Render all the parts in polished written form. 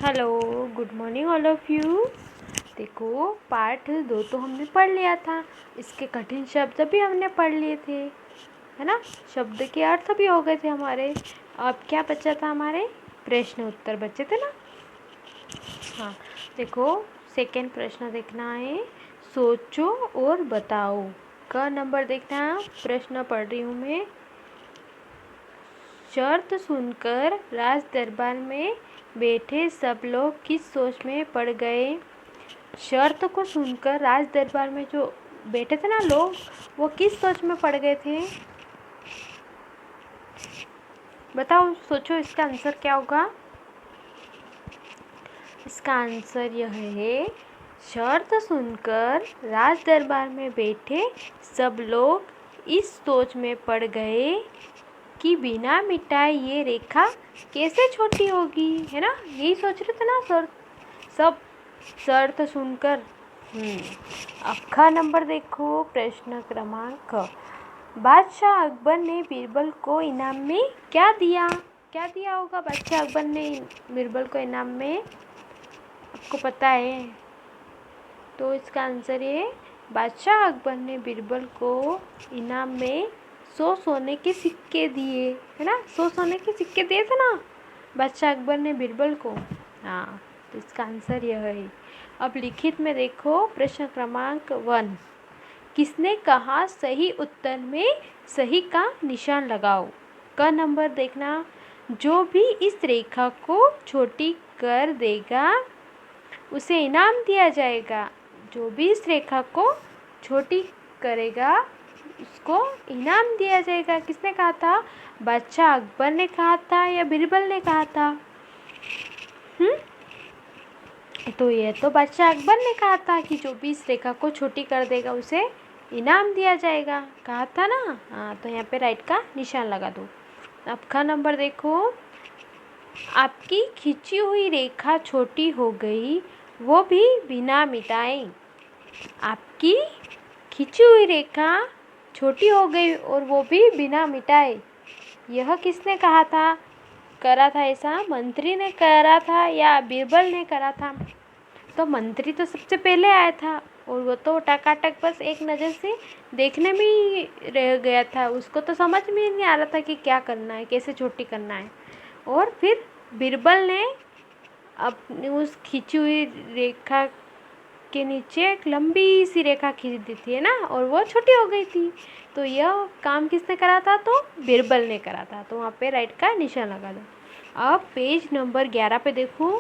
Hello, good morning all of you. देखो, part 2 तो हमने पढ़ लिया था। इसके कठिन शब्द भी हमने पढ़ लिए थे, है ना। शब्द के अर्थ भी हो गए थे हमारे। अब क्या बचा था? हमारे प्रश्न उत्तर बचे थे ना। हाँ, देखो, सेकंड प्रश्न देखना है। सोचो और बताओ का नंबर देखना है। प्रश्न पढ़ रही हूँ मैं। शर्त सुनकर राज दरबार में बैठे सब लोग किस सोच में पड़ गए। शर्त को सुनकर राज दरबार में जो बैठे थे ना लोग, वो किस सोच में पड़ गए थे? बताओ, सोचो, इसका आंसर क्या होगा? इसका आंसर यह है, शर्त सुनकर राज दरबार में बैठे सब लोग इस सोच में पड़ गए कि बिना मिटाए ये रेखा कैसे छोटी होगी, है ना। यही सोच रहे थे ना सर सब, शर्त सुनकर। अब का नंबर देखो। प्रश्न क्रमांक ख। बादशाह अकबर ने बीरबल को इनाम में क्या दिया? क्या दिया होगा बादशाह अकबर ने बीरबल को इनाम में? आपको पता है? तो इसका आंसर है, बादशाह अकबर ने बीरबल को इनाम में 100 सोने के सिक्के दिए, है ना। 100 सोने के सिक्के दिए थे ना बादशाह अकबर ने बीरबल को। हाँ, तो इसका आंसर यह है। अब लिखित में देखो। प्रश्न क्रमांक 1। किसने कहा सही उत्तर में सही का निशान लगाओ? का नंबर देखना। जो भी इस रेखा को छोटी कर देगा उसे इनाम दिया जाएगा। जो भी इस रेखा को छोटी करेगा उसको इनाम दिया जाएगा। किसने कहा था? बादशाह अकबर ने कहा था या बीरबल ने कहा था? तो ये तो बादशाह अकबर ने कहा था कि जो भी इस रेखा को छोटी कर देगा उसे इनाम दिया जाएगा, कहा था ना। हाँ, तो यहाँ पे राइट का निशान लगा दो। अब का नंबर देखो। आपकी खींची हुई रेखा छोटी हो गई, वो भी बिना मिटाए। आपकी खींची हुई रेखा छोटी हो गई और वो भी बिना मिटाए। यह किसने कहा था? करा था ऐसा मंत्री ने करा था या बीरबल ने करा था? तो मंत्री तो सबसे पहले आया था और वो तो टकाटक बस एक नज़र से देखने में ही रह गया था। उसको तो समझ में ही नहीं आ रहा था कि क्या करना है, कैसे छोटी करना है। और फिर बीरबल ने अपनी उस खींची हुई रेखा के नीचे एक लंबी सी रेखा खींच दी थी, है ना, और वो छोटी हो गई थी। तो यह काम किसने करा था? तो बीरबल ने करा था। तो वहाँ पे राइट का निशान लगा दो। अब पेज नंबर 11 पे देखो।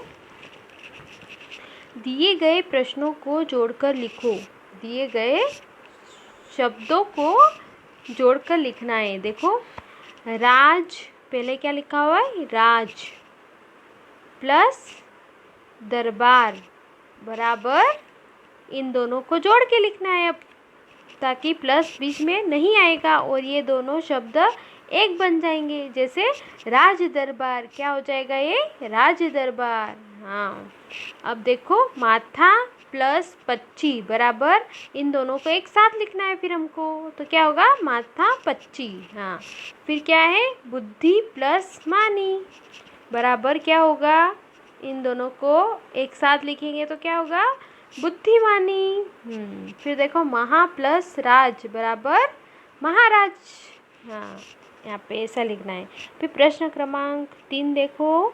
दिए गए प्रश्नों को जोड़कर लिखो। दिए गए शब्दों को जोड़कर लिखना है। देखो, राज, पहले क्या लिखा हुआ है? राज प्लस दरबार बराबर, इन दोनों को जोड़ के लिखना है अब, ताकि प्लस बीच में नहीं आएगा और ये दोनों शब्द एक बन जाएंगे। जैसे राज दरबार, क्या हो जाएगा ये? राज दरबार। हाँ, अब देखो, माथा प्लस पच्ची बराबर, इन दोनों को एक साथ लिखना है फिर हमको। तो क्या होगा? माथा पच्ची। हाँ, फिर क्या है? बुद्धि प्लस मानी बराबर क्या होगा? इन दोनों को एक साथ लिखेंगे तो क्या होगा? बुद्धिमानी। फिर देखो, महा प्लस राज बराबर महाराज। हाँ, यहाँ पे ऐसा लिखना है। फिर प्रश्न क्रमांक 3 देखो।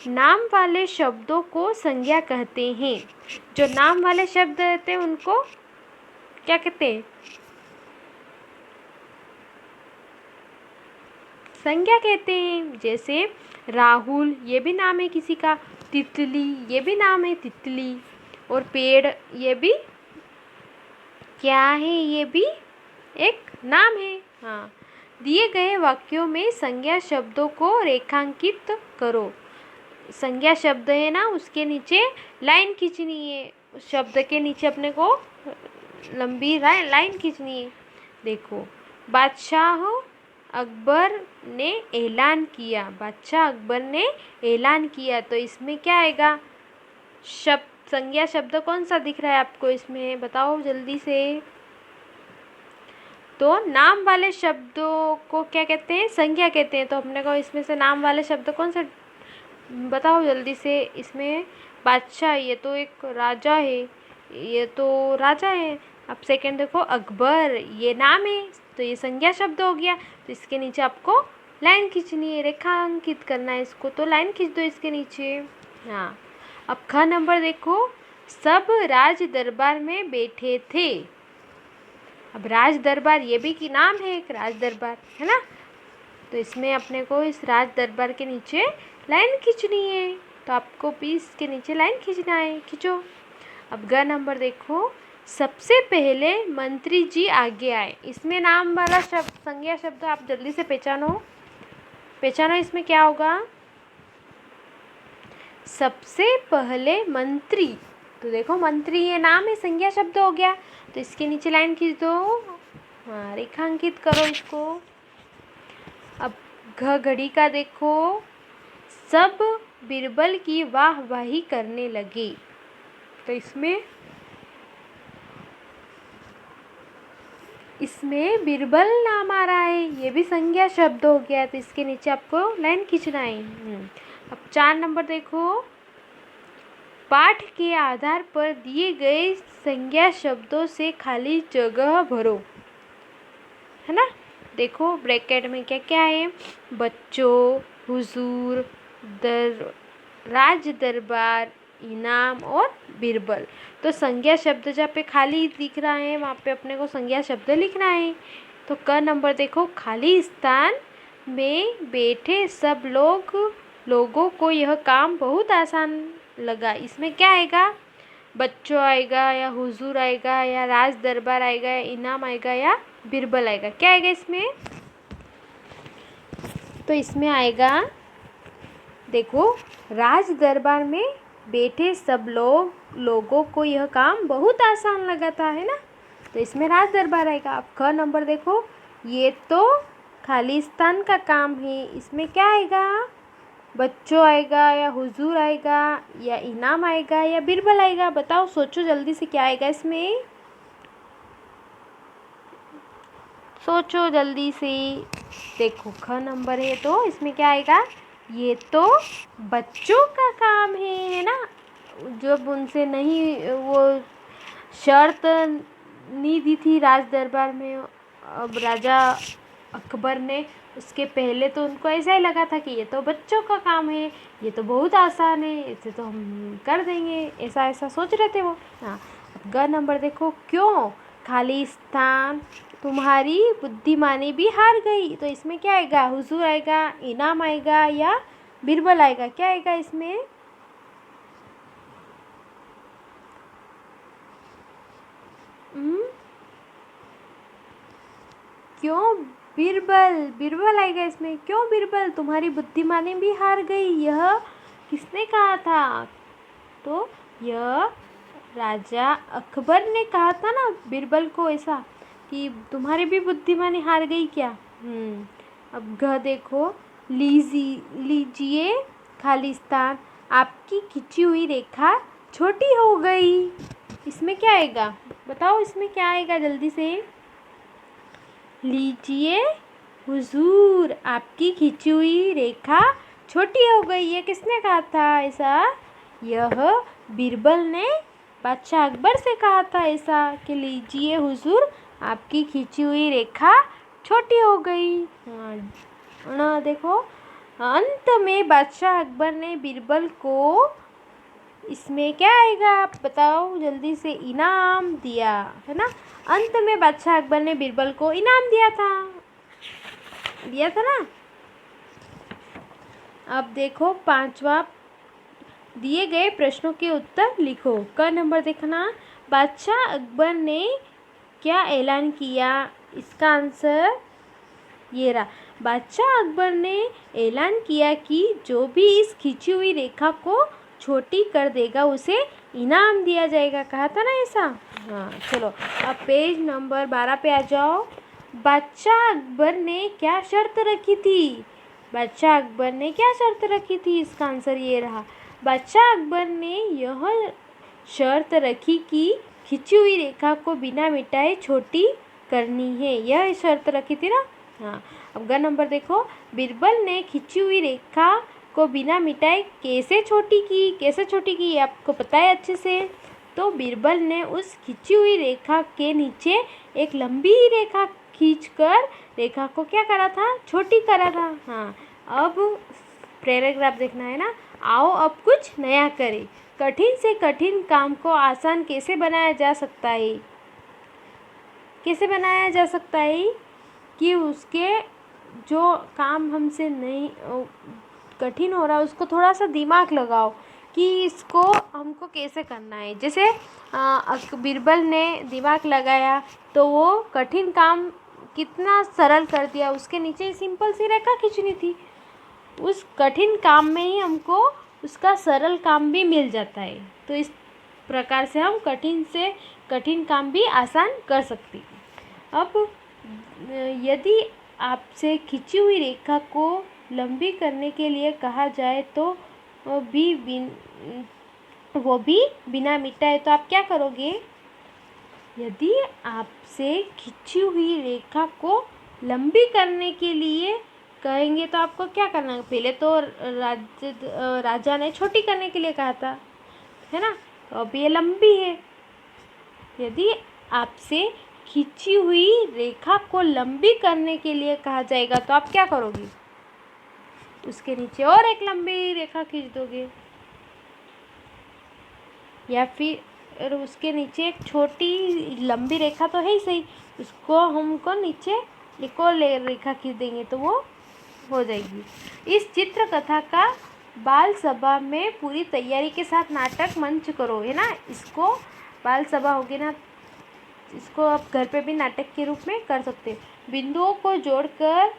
नाम वाले शब्दों को संज्ञा कहते हैं। जो नाम वाले शब्द रहते हैं उनको क्या कहते हैं? संज्ञा कहते हैं। जैसे राहुल, ये भी नाम है किसी का। तितली, ये भी नाम है, तितली। और पेड़, ये भी क्या है? ये भी एक नाम है। हाँ, दिए गए वाक्यों में संज्ञा शब्दों को रेखांकित करो। संज्ञा शब्द है ना, उसके नीचे लाइन खींचनी है। उस शब्द के नीचे अपने को लंबी लाइन खींचनी है। देखो, बादशाह अकबर ने ऐलान किया। बादशाह अकबर ने ऐलान किया, तो इसमें क्या आएगा? शब्द, संज्ञा शब्द कौन सा दिख रहा है आपको इसमें? बताओ जल्दी से। तो नाम वाले शब्दों को क्या कहते हैं? संज्ञा कहते हैं। तो अपने को इसमें से नाम वाले शब्द कौन सा बताओ जल्दी से। इसमें बादशाह, ये तो एक राजा है, ये तो राजा है। अब सेकंड देखो, अकबर ये नाम है, तो ये संज्ञा शब्द हो गया। तो इसके नीचे आपको लाइन खींचनी है, रेखांकित करना है इसको, तो लाइन खींच दो इसके नीचे। हाँ, अब ख नंबर देखो, सब राज दरबार में बैठे थे। अब राज दरबार ये भी की नाम है, एक राज दरबार है ना, तो इसमें अपने को इस राज दरबार के नीचे लाइन खींचनी है, तो आपको भी इसके नीचे लाइन खींचना है, खींचो। अब ग नंबर देखो, सबसे पहले मंत्री जी आगे आए। इसमें नाम वाला शब्द, संज्ञा शब्द आप जल्दी से पहचानो, पहचानो इसमें क्या होगा। सबसे पहले मंत्री, तो देखो मंत्री ये नाम है, संज्ञा शब्द हो गया, तो इसके नीचे लाइन खींच दो। हाँ, रेखांकित करो इसको। अब घ घड़ी का देखो, सब बीरबल की वाहवाही करने लगे, तो इसमें बीरबल नाम आ रहा है, ये भी संज्ञा शब्द हो गया, तो इसके नीचे आपको लाइन खींचना है। अब 4 नंबर देखो, पाठ के आधार पर दिए गए संज्ञा शब्दों से खाली जगह भरो, है ना। देखो ब्रैकेट में क्या क्या है, बच्चों, हुजूर, राज दरबार, इनाम और बीरबल। तो संज्ञा शब्द जहाँ पे खाली दिख रहा है वहाँ पे अपने को संज्ञा शब्द लिखना है। तो क नंबर देखो, खाली स्थान में बैठे सब लोगों को यह काम बहुत आसान लगा। इसमें क्या आएगा, बच्चों आएगा या हुजूर आएगा या राज दरबार आएगा या इनाम आएगा या बीरबल आएगा, क्या आएगा इसमें। तो इसमें आएगा, देखो राज दरबार में बैठे सब लोगों को यह काम बहुत आसान लगा था, है ना, तो इसमें राज दरबार आएगा। अब ख नंबर देखो, ये तो खालिस्तान का काम है, इसमें क्या आएगा, बच्चों आएगा या हुजूर आएगा या इनाम आएगा या बीरबल आएगा, बताओ सोचो जल्दी से क्या आएगा इसमें, सोचो जल्दी से। देखो ख नंबर है, तो इसमें क्या आएगा, ये तो बच्चों का काम है ना, जब उनसे नहीं वो शर्त नहीं दी थी राज दरबार में, अब राजा अकबर ने, उसके पहले तो उनको ऐसा ही लगा था कि ये तो बच्चों का काम है, ये तो बहुत आसान है, इसे तो हम कर देंगे, ऐसा ऐसा सोच रहे थे वो। हाँ, अब ग नंबर देखो, क्यों खाली स्थान तुम्हारी बुद्धिमानी भी हार गई, तो इसमें क्या आएगा, हुजूर आएगा, इनाम आएगा या बीरबल आएगा, क्या आएगा इसमें, क्यों बीरबल आएगा इसमें। क्यों बीरबल, तुम्हारी बुद्धिमानी भी हार गई, यह किसने कहा था, तो यह राजा अकबर ने कहा था ना बीरबल को, ऐसा कि तुम्हारी भी बुद्धिमानी हार गई क्या। अब घ देखो, लीजिए खालिस्तान, आपकी खिंची हुई रेखा छोटी हो गई, इसमें क्या आएगा, बताओ इसमें क्या आएगा जल्दी से। लीजिए हुजूर, आपकी खिंची हुई रेखा छोटी हो गई, ये किसने कहा था ऐसा, यह बीरबल ने बादशाह अकबर से कहा था ऐसा कि लीजिए हुजूर, आपकी खिंची हुई रेखा छोटी हो गई। हाँ, देखो अंत में बादशाह अकबर ने बीरबल को, इसमें क्या आएगा आप बताओ जल्दी से, इनाम दिया, है ना। अंत में बादशाह अकबर ने बीरबल को इनाम दिया था ना। अब देखो 5वां, दिए गए प्रश्नों के उत्तर लिखो। क नंबर देखना, बादशाह अकबर ने क्या ऐलान किया, इसका आंसर ये रहा, बादशाह अकबर ने ऐलान किया कि जो भी इस खिंची हुई रेखा को छोटी कर देगा उसे इनाम दिया जाएगा, कहा था ना ऐसा। हाँ चलो, अब पेज नंबर 12 पे आ जाओ। बादशाह अकबर ने क्या शर्त रखी थी, बादशाह अकबर ने क्या शर्त रखी थी, इसका आंसर ये रहा, बादशाह अकबर ने यह शर्त रखी कि खिंची हुई रेखा को बिना मिटाए छोटी करनी है, यह शर्त रखी थी ना। हाँ, अब ग नंबर देखो, बीरबल ने खिंची हुई रेखा को बिना मिटाए कैसे छोटी की ये आपको पता है अच्छे से। तो बीरबल ने उस खींची हुई रेखा के नीचे एक लंबी रेखा खींचकर रेखा को क्या करा था, छोटी करा था। हाँ, अब पैराग्राफ देखना है ना। आओ अब कुछ नया करें। कठिन से कठिन काम को आसान कैसे बनाया जा सकता है, कैसे बनाया जा सकता है कि उसके जो काम हमसे नहीं कठिन हो रहा है उसको थोड़ा सा दिमाग लगाओ कि इसको हमको कैसे करना है। जैसे बीरबल ने दिमाग लगाया तो वो कठिन काम कितना सरल कर दिया। उसके नीचे सिंपल सी रेखा खींचनी थी, उस कठिन काम में ही हमको उसका सरल काम भी मिल जाता है। तो इस प्रकार से हम कठिन से कठिन काम भी आसान कर सकते हैं। अब यदि आपसे खींची हुई रेखा को लंबी करने के लिए कहा जाए तो वो भी बिना मिटाए, तो आप क्या करोगे। यदि आपसे खींची हुई रेखा को लंबी करने के लिए कहेंगे तो आपको क्या करना है। पहले तो राजा ने छोटी करने के लिए कहा था, है ना, तो अब ये लंबी है। यदि आपसे खींची हुई रेखा को लंबी करने के लिए कहा जाएगा तो आप क्या करोगे, उसके नीचे और एक लंबी रेखा खींच दोगे, या फिर उसके नीचे एक छोटी लंबी रेखा तो है ही सही, उसको हमको नीचे एक और रेखा खींच देंगे तो वो हो जाएगी। इस चित्र कथा का बाल सभा में पूरी तैयारी के साथ नाटक मंच करो, है ना। इसको बाल सभा होगी ना, इसको आप घर पे भी नाटक के रूप में कर सकते हैं। बिंदुओं को जोड़कर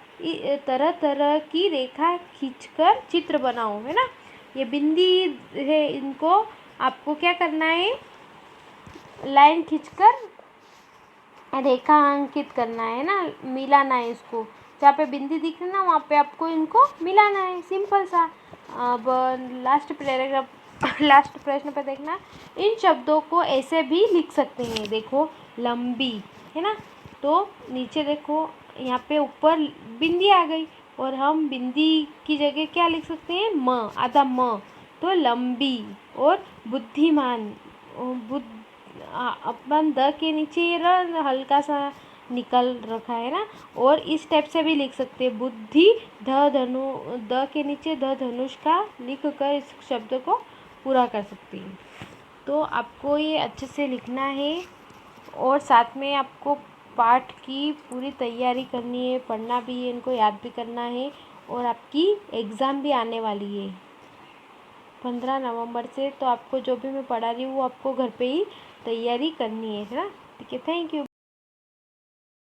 तरह तरह की रेखा खींचकर चित्र बनाओ, है ना। ये बिंदी है, इनको आपको क्या करना है, लाइन खींचकर रेखा अंकित करना है ना, मिलाना है इसको। जहाँ पे बिंदी दिख रही है ना वहाँ पे आपको इनको मिलाना है, सिंपल सा। अब लास्ट पैराग्राफ लास्ट प्रश्न पे देखना। इन शब्दों को ऐसे भी लिख सकते हैं, देखो लंबी, है ना, तो नीचे देखो यहाँ पे ऊपर बिंदी आ गई और हम बिंदी की जगह क्या लिख सकते हैं, म, आधा म, तो लंबी। और बुद्धिमान, अपन द के नीचे ये हल्का सा निकल रखा है ना, और इस टाइप से भी लिख सकते हैं, बुद्धि द के नीचे द धनुष का लिख कर इस शब्द को पूरा कर सकते हैं। तो आपको ये अच्छे से लिखना है और साथ में आपको पाठ की पूरी तैयारी करनी है, पढ़ना भी है, इनको याद भी करना है। और आपकी एग्ज़ाम भी आने वाली है 15 नवंबर से, तो आपको जो भी मैं पढ़ा रही हूँ वो आपको घर पे ही तैयारी करनी है ना। ठीक है, थैंक यू।